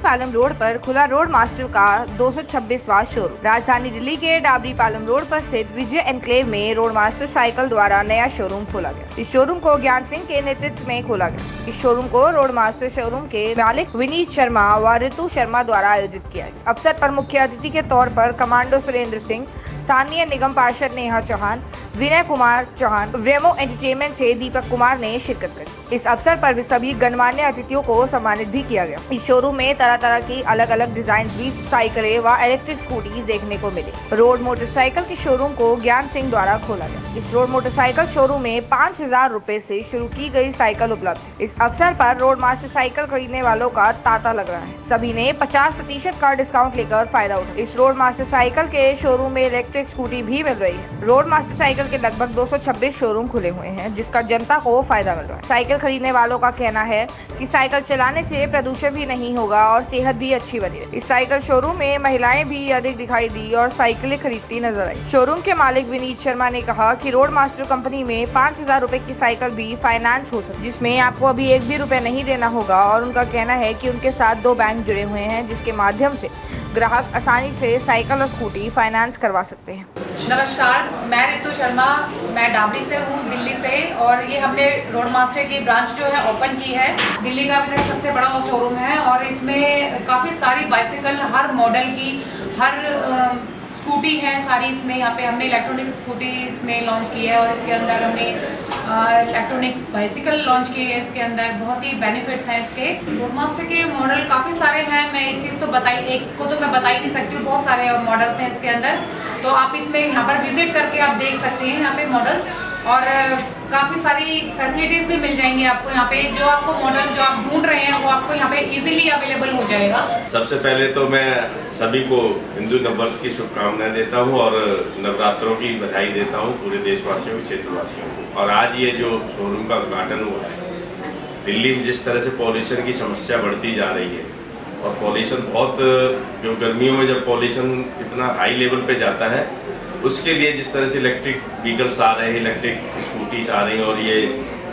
Palam road पर खुला road master का 226वां शोरूम। राजधानी दिल्ली के डाबरी पालम रोड पर स्थित विजय एनक्लेव में रोड मास्टर साइकिल द्वारा नया शोरूम खोला गया। इस शोरूम को ज्ञान सिंह के नेतृत्व में खोला गया। इस शोरूम को रोड मास्टर शोरूम के मालिक विनीत शर्मा व ऋतु शर्मा द्वारा आयोजित किया। इस अवसर पर मुख्य अतिथि के तौर पर कमांडो सुरेंद्र सिंह, स्थानीय निगम पार्षद नेहा चौहान, विनय कुमार चौहान, रेमो एंटरटेनमेंट से दीपक कुमार ने शिरकत की। इस अवसर पर भी सभी गणमान्य अतिथियों को सम्मानित भी किया गया। इस शोरूम में तरह तरह की अलग अलग डिजाइन की साइकिलें व इलेक्ट्रिक स्कूटी देखने को मिली। रोड मोटरसाइकिल के शोरूम को ज्ञान सिंह द्वारा खोला गया। इस रोड मोटरसाइकिल शोरूम में 5000 रुपए से शुरू की गई साइकिल उपलब्ध है। इस अवसर पर रोड मास्टर साइकिल खरीदने वालों का तांता लग रहा है। सभी ने 50% का डिस्काउंट लेकर फायदा उठाया। इस रोड मास्टर साइकिल के शोरूम में इलेक्ट्रिक स्कूटी भी मिल रही है। रोड मास्टर साइकिल के लगभग 226 शोरूम खुले हुए हैं, जिसका जनता को फायदा मिल रहा है। साइकिल खरीदने वालों का कहना है कि साइकिल चलाने से प्रदूषण भी नहीं होगा और सेहत भी अच्छी बनी रही। इस साइकिल शोरूम में महिलाएं भी अधिक दिखाई दी और साइकिलें खरीदती नजर आई। शोरूम के मालिक विनीत शर्मा ने कहा कि रोड मास्टर कंपनी में 5000 रुपए की साइकिल भी फाइनेंस हो सकती है, जिसमें आपको अभी एक भी रुपए नहीं देना होगा। और उनका कहना है कि उनके साथ 2 बैंक जुड़े हुए हैं, जिसके माध्यम से ग्राहक आसानी से साइकिल और स्कूटी फाइनेंस करवा सकते हैं। नमस्कार, मैं ऋतु शर्मा, मैं डाबरी से हूँ, दिल्ली से। और ये हमने रोड मास्टर की ब्रांच जो है ओपन की है। दिल्ली का अभी तक सबसे बड़ा शोरूम है और इसमें काफ़ी सारी बाइसिकल, हर मॉडल की, हर स्कूटी है सारी। इसमें यहाँ पे हमने इलेक्ट्रॉनिक स्कूटी इसमें लॉन्च की है और इसके अंदर हमने इलेक्ट्रॉनिक बाइसिकल लॉन्च की है। इसके अंदर बहुत ही बेनिफिट्स हैं इसके। रोड मास्टर के मॉडल काफ़ी सारे हैं। मैं एक चीज़ तो एक को तो मैं बता ही नहीं सकती हूँ, बहुत सारे मॉडल्स हैं इसके अंदर। तो आप इसमें यहाँ पर विजिट करके आप देख सकते हैं यहाँ पे मॉडल्स, और काफ़ी सारी फैसिलिटीज़ भी मिल जाएंगी आपको यहाँ पे। जो आपको मॉडल जो आप ढूंढ रहे हैं वो आपको यहाँ पे इजीली अवेलेबल हो जाएगा। सबसे पहले तो मैं सभी को हिंदू नववर्ष की शुभकामनाएं देता हूँ और नवरात्रों की बधाई देता हूँ पूरे देशवासियों, क्षेत्रवासियों को। और आज ये जो शोरूम का उद्घाटन हुआ है, दिल्ली में जिस तरह से पॉल्यूशन की समस्या बढ़ती जा रही है और पॉल्यूशन बहुत, जो गर्मियों में जब पॉल्यूशन इतना हाई लेवल पे जाता है, उसके लिए जिस तरह से इलेक्ट्रिक व्हीकल्स आ रहे हैं, इलेक्ट्रिक स्कूटीज आ रही हैं, और ये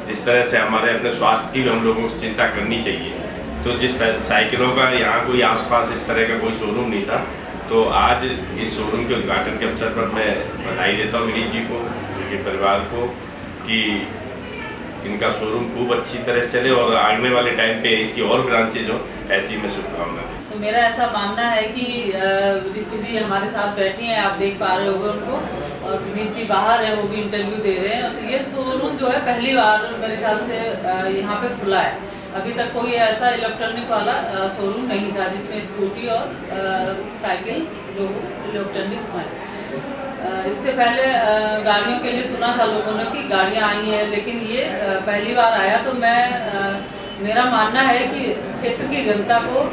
जिस तरह से हमारे अपने स्वास्थ्य की भी हम लोगों को चिंता करनी चाहिए। तो जिस साइकिलों का यहाँ कोई आसपास इस तरह का कोई शोरूम नहीं था, तो आज इस शोरूम के उद्घाटन के अवसर पर मैं बधाई देता हूँ विनीत जी को, उनके परिवार को, कि इनका शोरूम खूब अच्छी तरह से चले और आने वाले टाइम पे इसकी और ब्रांचेज हो, ऐसी मैं शुभकामनाएं। तो मेरा ऐसा मानना है कि ऋतु जी हमारे साथ बैठी हैं, आप देख पा रहे होंगे उनको, और विनीत जी बाहर है, वो भी इंटरव्यू दे रहे हैं। तो ये शोरूम जो है पहली बार मेरे ख्याल से यहाँ पे खुला है। अभी तक कोई ऐसा इलेक्ट्रॉनिक वाला शोरूम नहीं था जिसमें स्कूटी और साइकिल जो इलेक्ट्रॉनिक है। इससे पहले गाड़ियों के लिए सुना था लोगों ने कि गाड़ियाँ आई हैं, लेकिन ये पहली बार आया। तो मेरा मानना है कि क्षेत्र की जनता को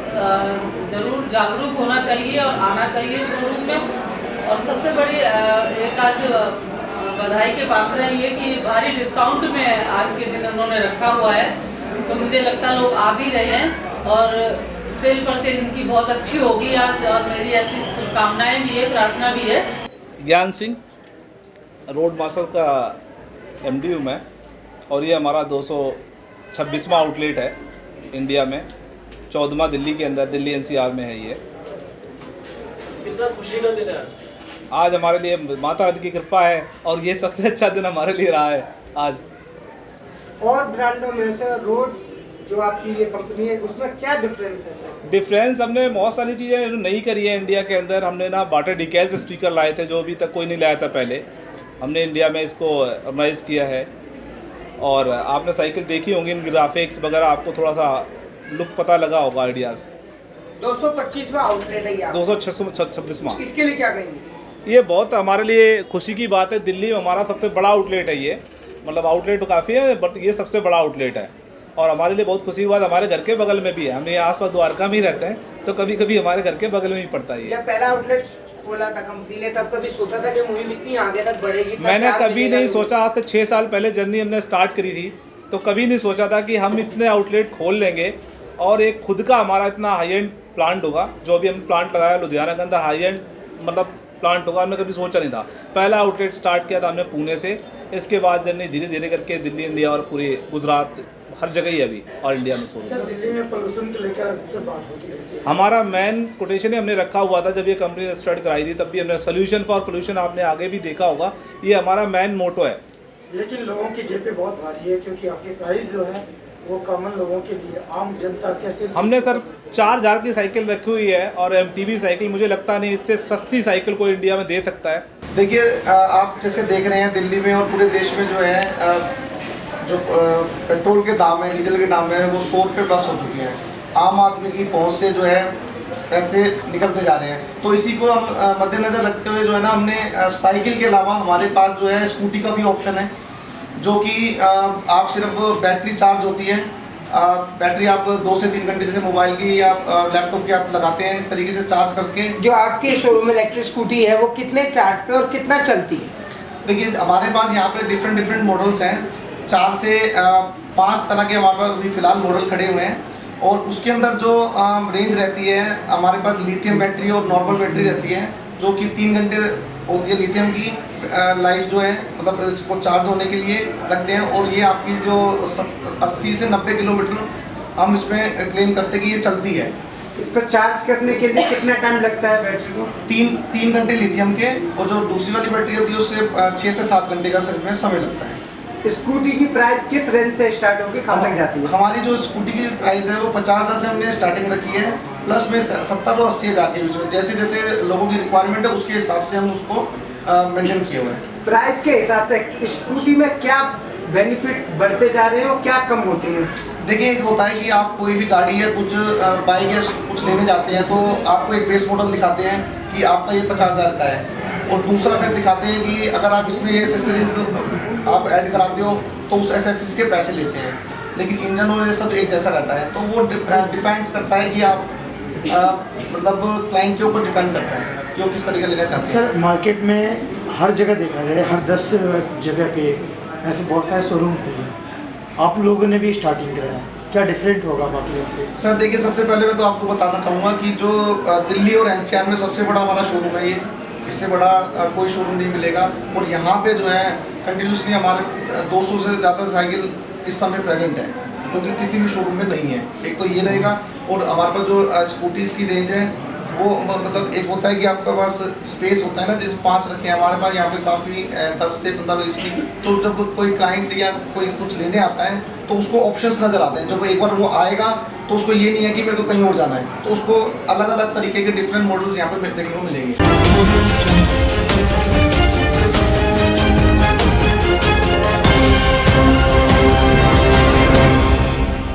ज़रूर जागरूक होना चाहिए और आना चाहिए शोरूम में। और सबसे बड़ी एक आज बधाई के पात्र है ये कि भारी डिस्काउंट में आज के दिन उन्होंने रखा हुआ है। तो मुझे लगता लोग आ भी रहे हैं और सेल परचेज इनकी बहुत अच्छी होगी आज, और मेरी ऐसी शुभकामनाएँ भी है, प्रार्थना भी है। ज्ञान सिंह, रोड मास्टर का एमडी हूँ मैं, और ये हमारा 226वां आउटलेट है इंडिया में। 14वां दिल्ली के अंदर, दिल्ली एनसीआर में है ये। कितना खुशी का दिन है आज हमारे लिए, माता रानी की कृपा है और ये सबसे अच्छा दिन हमारे लिए रहा है आज। और ब्रांडों में से रोड जो आपकी ये कंपनी है, उसमें क्या डिफरेंस है सर? डिफरेंस, हमने बहुत सारी चीज़ें नई करी है इंडिया के अंदर। हमने ना वाटर डिकेल्स स्पीकर लाए थे, जो अभी तक कोई नहीं लाया था पहले। हमने इंडिया में इसको ऑर्गेनाइज किया है। और आपने साइकिल देखी होंगी, इन ग्राफिक्स वगैरह आपको थोड़ा सा लुक पता लगा होगा, आइडियाज़। 225वां आउटलेट है ये, 226वां। इसके लिए क्या कहेंगे? ये बहुत हमारे लिए खुशी की बात है। दिल्ली में हमारा सबसे बड़ा आउटलेट है ये, मतलब आउटलेट तो काफ़ी है बट ये सबसे बड़ा आउटलेट है। और हमारे लिए बहुत खुशी की बात, हमारे घर के बगल में भी है। हम ये आसपास द्वारका में ही रहते हैं, तो कभी कभी हमारे घर के बगल में ही पड़ता है। जब पहला आउटलेट खोला था कंपनी ने, तब कभी सोचा था कि मुहिम इतनी आगे तक बढ़ेगी? मैंने कभी नहीं सोचा। आज से 6 साल पहले जर्नी हमने स्टार्ट करी थी, तो कभी नहीं सोचा था कि हम इतने आउटलेट खोल लेंगे और एक खुद का हमारा इतना हाई एंड प्लांट होगा। जो भी हम प्लांट लगाया लुधियाना के अंदर, हाई एंड मतलब प्लांट होगा, हमने कभी सोचा नहीं था। पहला आउटलेट स्टार्ट किया था हमने पुणे से, इसके बाद जर्नी धीरे धीरे करके दिल्ली, इंडिया और पूरे गुजरात, हर जगह ही अभी ऑल इंडिया में सर शोरूम। दिल्ली में पोल्यूशन को लेकर अक्सर बात होती रहती है। हमारा मेन कोटेशन हमने रखा हुआ था जब ये कंपनी ने स्टार्ट कराई थी, तब भी हमने सोल्यूशन फॉर पोल्यूशन, आपने आगे भी देखा होगा, ये हमारा मेन मोटो है। लेकिन लोगों की जेबें बहुत भारी है क्योंकि आपकी प्राइस जो है वो कॉमन लोगों के लिए, आम जनता कैसे। हमने सर 4000 की साइकिल रखी हुई है और MTB साइकिल मुझे लगता नहीं इससे सस्ती साइकिल कोई इंडिया में दे सकता है। देखिए आप जैसे देख रहे हैं दिल्ली में और पूरे देश में जो है जो पेट्रोल के दाम है, डीजल के दाम है, वो 100 रुपये प्लस हो चुके हैं। आम आदमी की पहुंच से जो है पैसे निकलते जा रहे हैं, तो इसी को हम मद्देनज़र रखते हुए जो है ना, हमने साइकिल के अलावा हमारे पास जो है स्कूटी का भी ऑप्शन है, जो कि आप सिर्फ बैटरी चार्ज होती है, बैटरी आप 2 से 3 घंटे जैसे मोबाइल की या लैपटॉप की आप लगाते हैं, इस तरीके से चार्ज करके। जो आपके शोरूम में इलेक्ट्रिक स्कूटी है वो कितने चार्ज पे और कितना चलती है? देखिए हमारे पास यहाँ पे डिफरेंट मॉडल्स हैं, 4 से 5 तरह के हमारे पास अभी फ़िलहाल मॉडल खड़े हुए हैं, और उसके अंदर जो रेंज रहती है हमारे पास लिथियम बैटरी और नॉर्मल बैटरी रहती है, जो कि 3 घंटे होती है लिथियम की लाइफ जो है, मतलब इसको चार्ज होने के लिए लगते हैं, और ये आपकी जो 80 से 90 किलोमीटर हम इसमें क्लेम करते हैं कि ये चलती है। इसको चार्ज करने के लिए कितना टाइम लगता है बैटरी को? 3 घंटे लिथियम के, और जो दूसरी वाली बैटरी होती है उससे 6 से 7 घंटे का समय लगता है। स्कूटी की प्राइस किस रेंज से स्टार्ट होकर कहाँ तक जाती है? हमारी जो स्कूटी की प्राइस है वो 50,000 से हमने स्टार्टिंग रखी है, प्लस में 70 और 80,000 के बीच में, जैसे जैसे लोगों की रिक्वायरमेंट है उसके हिसाब से हम उसको मेंटेन किए हुए हैं। प्राइस के हिसाब से स्कूटी में क्या बेनिफिट बढ़ते जा रहे हैं और क्या कम होते हैं? देखिए एक होता है कि आप कोई भी गाड़ी या कुछ बाइक या कुछ लेने जाते हैं तो आपको एक बेस मॉडल दिखाते हैं कि आपका ये 50,000 का है, और दूसरा फिर दिखाते हैं कि अगर आप इसमें ये एसेसरीज आप ऐड कराते हो तो उस एसेसरीज के पैसे लेते हैं, लेकिन इंजन और ये सब एक जैसा रहता है। तो वो डिपेंड करता है कि आप मतलब क्लाइंट के ऊपर डिपेंड करता है कि वो किस तरीके लेना चाहते हैं। सर मार्केट में हर जगह देखा जाए, हर 10 जगह पे ऐसे बहुत सारे शोरूम खुले हैं, आप लोगों ने भी स्टार्टिंग कराया, क्या डिफरेंट होगा बाकी से? सर देखिए सबसे पहले मैं तो आपको बताना चाहूँगा कि जो दिल्ली और NCR में सबसे बड़ा हमारा शोरूम है, ये इससे बड़ा कोई शोरूम नहीं मिलेगा, और यहाँ पे जो है कंटिन्यूसली हमारे 200 से ज़्यादा साइकिल इस समय प्रेजेंट है, जो कि किसी भी शोरूम में नहीं है। एक तो ये रहेगा, और हमारे पास जो स्कूटीज़ की रेंज है वो मतलब एक होता है कि आपके पास स्पेस होता है ना, जैसे 5 रखे हैं हमारे पास, यहाँ पे काफ़ी 10 से 15-20 की, तो जब कोई क्लाइंट या कोई कुछ लेने आता है तो उसको ऑप्शंस नज़र आते हैं। जब एक बार वो आएगा तो उसको ये नहीं है कि मेरे को कहीं और जाना है, तो उसको अलग अलग तरीके के डिफरेंट मॉडल्स यहाँ पे देखने को मिलेंगे।